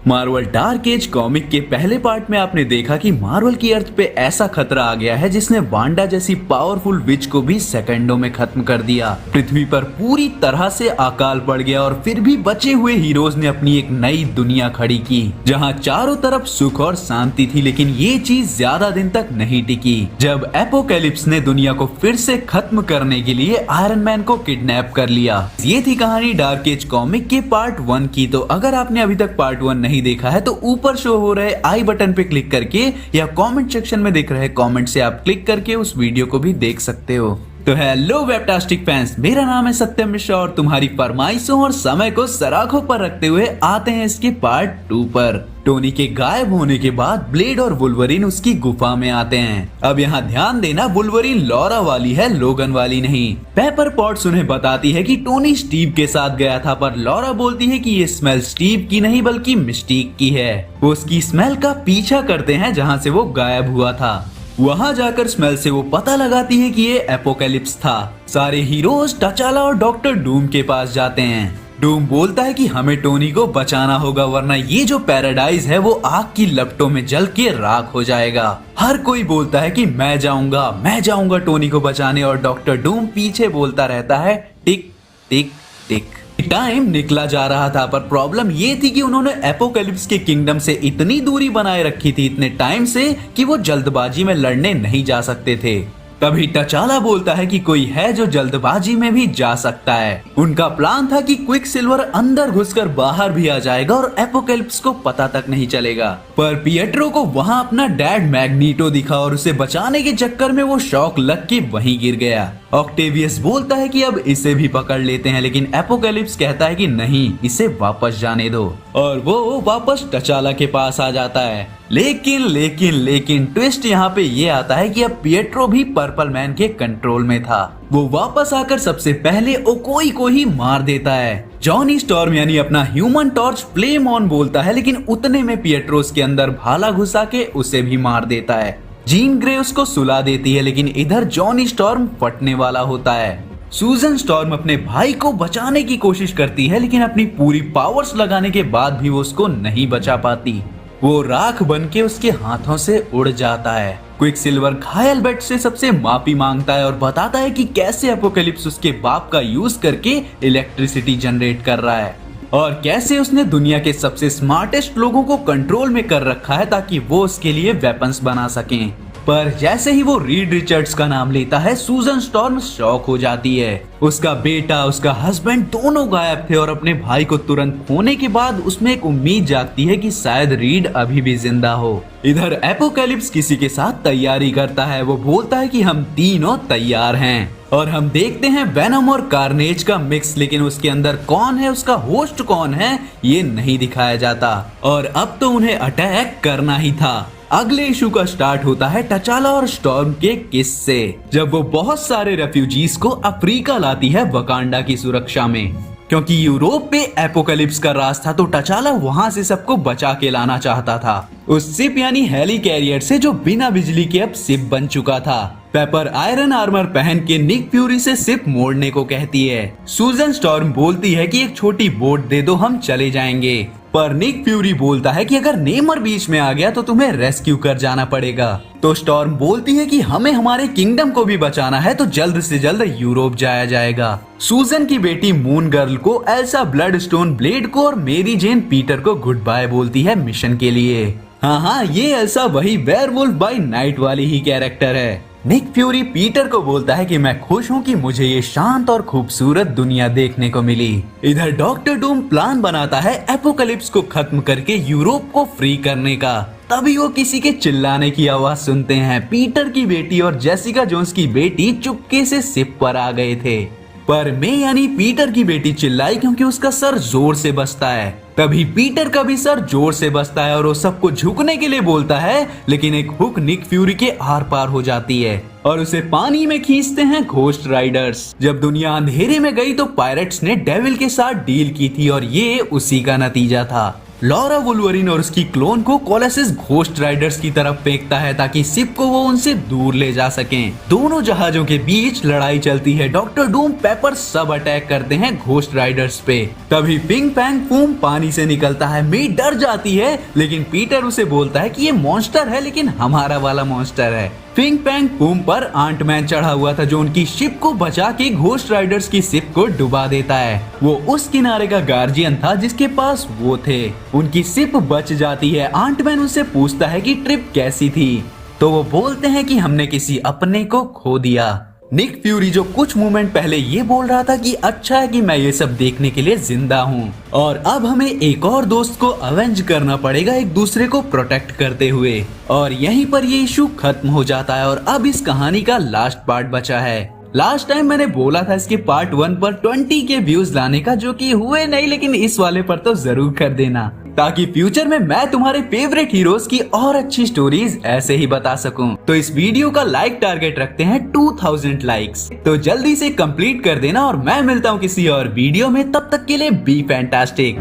Marvel dark as comic के पहले part में आपने देखा कि मार्वल की अर्थ पे ऐसा खतरा आ गया है जिसने वांडा जैसी पावरफुल विच को भी सेकंडों में खत्म कर दिया। पृथ्वी पर पूरी तरह से अकाल पड़ गया और फिर भी बचे हुए हीरोज ने अपनी एक नई दुनिया खड़ी की जहां चारों तरफ सुख और शांति थी। लेकिन ये चीज ज्यादा दिन तक नहीं टिकी जब एपोकैलिप्स ने दुनिया को फिर से खत्म करने के लिए आयरन मैन को किडनैप कर लिया। ये थी कहानी डार्क एज कॉमिक के पार्ट 1 की। तो अगर आपने अभी तक पार्ट 1 नहीं देखा है तो ऊपर शो हो रहे आई बटन पे क्लिक करके या कमेंट सेक्शन में दिख रहे कमेंट से आप क्लिक करके उस वीडियो को भी देख सकते हो। तो हेलो वेबटास्टिक फैंस, मेरा नाम है सत्यम मिश्रा और तुम्हारी फरमाइशों और समय को सराखों पर रखते हुए आते हैं इसके पार्ट 2 पर। टोनी के गायब होने के बाद ब्लेड और वुल्वरीन उसकी गुफा में आते हैं। अब यहाँ ध्यान देना, वुल्वरीन लॉरा वाली है, लोगन वाली नहीं। पेपर पॉट्स उन्हें बताती है कि टोनी स्टीव के साथ गया था, पर लॉरा बोलती है कि ये स्मेल स्टीव की नहीं बल्कि मिस्टीक की है। वो उसकी स्मेल का पीछा करते हैं जहाँ से वो गायब हुआ था। वहां जाकर स्मेल से वो पता लगाती है कि ये एपोकैलिप्स था। सारे हीरोज टचाला और डॉक्टर डूम के पास जाते हैं। डूम बोलता है कि हमें टोनी को बचाना होगा वरना ये जो पैराडाइज है वो आग की लपटों में जल के राख हो जाएगा। हर कोई बोलता है कि मैं जाऊंगा टोनी को बचाने और डॉक्टर डूम पीछे बोलता रहता है टिक टिक टिक। टाइम निकला जा रहा था पर प्रॉब्लम ये थी कि उन्होंने एपोकैलिप्स के किंगडम से इतनी दूरी बनाए रखी थी इतने टाइम से कि वो जल्दबाजी में लड़ने नहीं जा सकते थे। तभी टचाला बोलता है कि कोई है जो जल्दबाजी में भी जा सकता है। उनका प्लान था कि क्विक सिल्वर अंदर घुसकर बाहर भी आ जाएगा और एपोकैलिप्स को पता तक नहीं चलेगा। पर पिएट्रो को वहां अपना डैड मैग्नीटो दिखा और उसे बचाने के चक्कर में वो शॉक लग के वहीं गिर गया। ऑक्टेवियस बोलता है कि अब इसे भी पकड़ लेते हैं, लेकिन एपोकैलिप्स कहता है कि नहीं, इसे वापस जाने दो और वो वापस टचाला के पास आ जाता है। लेकिन ट्विस्ट यहाँ पे ये आता है कि अब पिएट्रो भी पर्पल मैन के कंट्रोल में था। वो वापस आकर सबसे पहले ओकोई को ही मार देता है। जॉनी स्टॉर्म यानी अपना ह्यूमन टॉर्च फ्लेम ऑन बोलता है, लेकिन उतने में पिएट्रो उसके अंदर भाला घुसा के उसे भी मार देता है। जीन ग्रे उसको सुला देती है, लेकिन इधर जॉनी स्टॉर्म फटने वाला होता है। सूजन स्टॉर्म अपने भाई को बचाने की कोशिश करती है, लेकिन अपनी पूरी पावर्स लगाने के बाद भी वो उसको नहीं बचा पाती। वो राख बन के उसके हाथों से उड़ जाता है। क्विक सिल्वर घायल बेट से सबसे माफी मांगता है और बताता है कि कैसे एपोकैलिप्स उसके बाप का यूज करके इलेक्ट्रिसिटी जनरेट कर रहा है और कैसे उसने दुनिया के सबसे स्मार्टेस्ट लोगों को कंट्रोल में कर रखा है ताकि वो उसके लिए वेपन्स बना सकें। पर जैसे ही वो रीड रिचर्ड्स का नाम लेता है, सूजन स्टॉर्म शॉक हो जाती है। उसका बेटा, उसका हस्बैंड दोनों गायब थे और अपने भाई को तुरंत खोने के बाद उसमें एक उम्मीद जागती है कि शायद रीड अभी भी जिंदा हो। इधर एपोकैलिप्स किसी के साथ तैयारी करता है। वो बोलता है कि हम तीनों तैयार हैं और हम देखते हैं वेनम और कार्नेज का मिक्स, लेकिन उसके अंदर कौन है, उसका होस्ट कौन है, ये नहीं दिखाया जाता। और अब तो उन्हें अटैक करना ही था। अगले इशू का स्टार्ट होता है टचाला और स्टॉर्म के किस से, जब वो बहुत सारे रेफ्यूजीज को अफ्रीका लाती है वकांडा की सुरक्षा में। क्योंकि यूरोप पे एपोकैलिप्स का राज था तो टचाला वहां से सबको बचा के लाना चाहता था उस शिप यानी हेली कैरियर से जो बिना बिजली के अब शिप बन चुका था। पेपर आयरन आर्मर पहन के निक फ्यूरी से शिप मोड़ने को कहती है। सूजन स्टॉर्म बोलती है कि एक छोटी बोट दे दो, हम चले जाएंगे। पर निक फ्यूरी बोलता है कि अगर नेमर बीच में आ गया तो तुम्हें रेस्क्यू कर जाना पड़ेगा। तो स्टॉर्म बोलती है कि हमें हमारे किंगडम को भी बचाना है तो जल्द से जल्द यूरोप जाया जाएगा। सूजन की बेटी मून गर्ल को एल्सा ब्लडस्टोन ब्लेड को और मेरी जेन पीटर को गुड बाय बोलती है मिशन के लिए। हाँ, ये एल्सा वही वेयरवुल्फ बाय नाइट वाली ही कैरेक्टर है। निक फ्यूरी पीटर को बोलता है कि मैं खुश हूँ कि मुझे ये शांत और खूबसूरत दुनिया देखने को मिली। इधर डॉक्टर डूम प्लान बनाता है एपोकैलिप्स को खत्म करके यूरोप को फ्री करने का। तभी वो किसी के चिल्लाने की आवाज सुनते हैं। पीटर की बेटी और जेसिका जोन्स की बेटी चुपके से शिप पर आ गए थे। पर मे यानी पीटर की बेटी चिल्लाई क्योंकि उसका सर जोर से बजता है। तभी पीटर का भी सर जोर से बजता है और वो सबको झुकने के लिए बोलता है, लेकिन एक हुक निक फ्यूरी के आर पार हो जाती है और उसे पानी में खींचते हैं घोस्ट राइडर्स। जब दुनिया अंधेरे में गई तो पायरेट्स ने डेविल के साथ डील की थी और ये उसी का नतीजा था। लॉरा वुल्वरिन और उसकी क्लोन को कोलोसस घोस्ट राइडर्स की तरफ फेंकता है ताकि शिप को वो उनसे दूर ले जा सकें। दोनों जहाजों के बीच लड़ाई चलती है। डॉक्टर डूम, पेपर सब अटैक करते हैं घोस्ट राइडर्स पे। तभी पिंग पैंग फूम पानी से निकलता है। मी डर जाती है, लेकिन पीटर उसे बोलता है कि ये मॉन्स्टर है, लेकिन हमारा वाला मॉन्स्टर है। पिंग पैंग फूम पर आंटमैन चढ़ा हुआ था, जो उनकी शिप को बचा के घोस्ट राइडर्स की शिप को डुबा देता है। वो उस किनारे का गार्जियन था जिसके पास वो थे। उनकी शिप बच जाती है। आंटमैन उनसे पूछता है कि ट्रिप कैसी थी, तो वो बोलते हैं कि हमने किसी अपने को खो दिया। निक फ्यूरी, जो कुछ मोमेंट पहले ये बोल रहा था कि अच्छा है कि मैं ये सब देखने के लिए जिंदा हूँ, और अब हमें एक और दोस्त को अवेंज करना पड़ेगा एक दूसरे को प्रोटेक्ट करते हुए। और यहीं पर ये इशू खत्म हो जाता है और अब इस कहानी का लास्ट पार्ट बचा है। लास्ट टाइम मैंने बोला था इसके पार्ट 1 पर 20 के व्यूज लाने का, जो कि हुए नहीं, लेकिन इस वाले पर तो जरूर कर देना, ताकि फ्यूचर में मैं तुम्हारे फेवरेट हीरोज की और अच्छी स्टोरीज ऐसे ही बता सकूं। तो इस वीडियो का लाइक टारगेट रखते हैं 2000 लाइक्स, तो जल्दी से कंप्लीट कर देना। और मैं मिलता हूं किसी और वीडियो में, तब तक के लिए बी फैंटास्टिक।